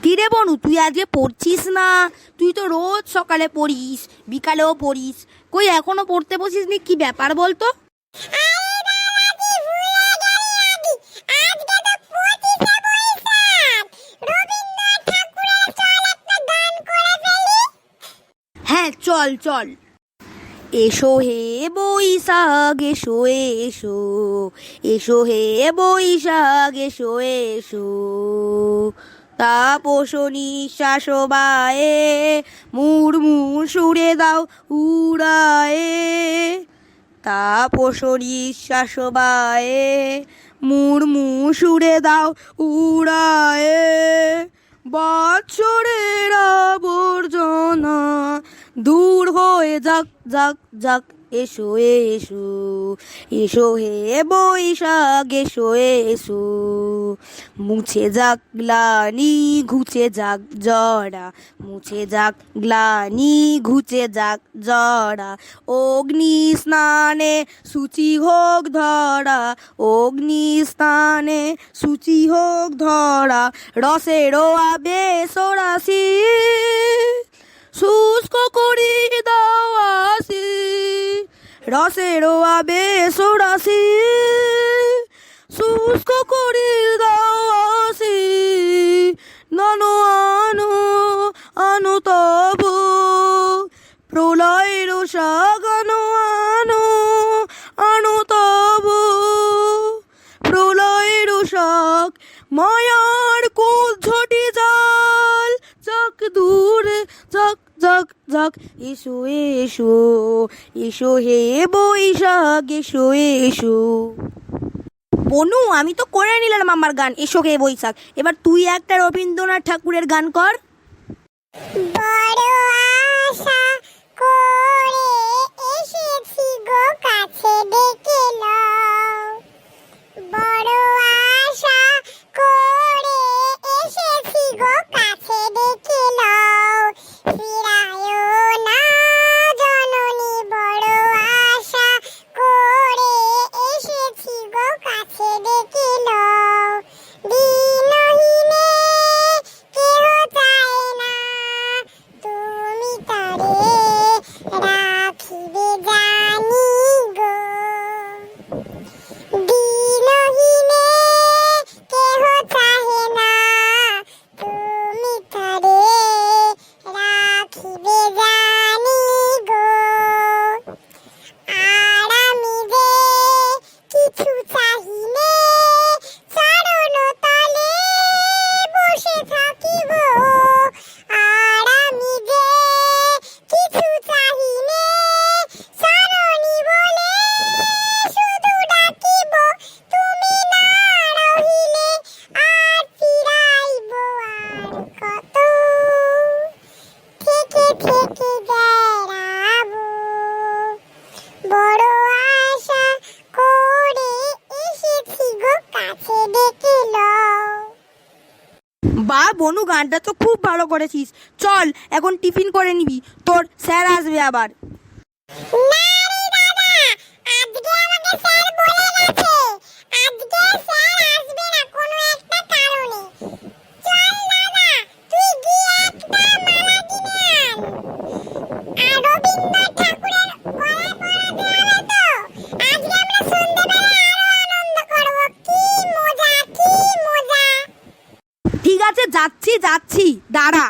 কিরে বনু, তুই আজকে পড়ছিস না? তুই তো রোজ সকালে পড়িস, বিকালেও পড়িস, কই এখনো পড়তে বসিস নি? কি ব্যাপার বলতো? হ্যাঁ, চল চল। এসো হে বৈশাখ এসো এসো, এসো হে বৈশাখ এসো এসো, তাপস নিঃশ্বাস বায়ে, মুড়মুড় সুরে দাও উড়ায়ে, তাপস নিঃশ্বাস বায়ে, মুড়মুড় সুরে দাও উড়ায়ে, বৎসরের আবর্জনা দূর হয়ে যাক যাক যাক, এসো এসো, এসো হে বৈশাখ এসো এসো, মুছে যাক গ্লানি ঘুচে যাক জড়া, মুছে যাক গ্লানি ঘুচে যাক জড়া, অগ্নি স্নানে সূচি হোক ধরা, অগ্নি স্নানে সূচি হোক ধরা, রসেরও আবেশ রাশি শুষ্ক করি দাও আসি, রসেরও আবেশ রাশি শুষ্ক করি দাও আসি, নানো আনো আনো তবু প্রলয়ের সাগানো, আনো আনো তবু প্রলয়ের শাক, মায়ার কোল ঝটি জাল যাক দূরে যাক যাক যাক, এসো এসো, এসো হে বৈশাখ এসো এসো। বনু, আমি তো করে নিলাম আমার গান এসো হে বৈশাখ, এবার তুই একটা রবীন্দ্রনাথ ঠাকুরের গান কর। বড় আশা করে এসেছি গো কাছে ডেকে নাও, বড় আশা করে এসেছি গো কাছে ডেকে নাও, ফিরায়ও না জননী, বড় আশা করে এসেছি গো কাছে ডেকে নাও, দিনহীনে কেহ চায় না, তুমি তারে রাখিবে জানি গো, দিনহীনে কেহ চাহে না, তুমি তারে রাখিবে জানি গো, আর আমি যে কিছু চাহিলে চরণ তলে বসে থাকিব, আর আমি যে কিছু চাহিলে চরণী বলে শুধু ডাকিব, তুমি না রহিলে আর ফিরাইব আর কত, থেকে থেকে বেড়াবো, বড় আশা করে এসেছি গো কাছে ডেকে নাও। বা বনু, গানটা তো খুব ভালো করেছিস। চল এখন টিফিন করে নিবি, তোর স্যার আসবে আবার। না রে দাদা, আজকে আমাকে স্যার বলে গেছে, আজকে স্যার আসবে না কোনো একটা কারণে। চল দাদা, তুই গিয়ে একটা মালা কিনে আন, আর রবীন্দ্রনাথ ঠাকুরের গলায় পরাতে হবে তো, আজকে আমরা সন্ধ্যাবেলা আরো আনন্দ করব, কি মজা কি মজা। ঠিক আছে, যাচ্ছি যাচ্ছি, দাঁড়া।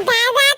দাদা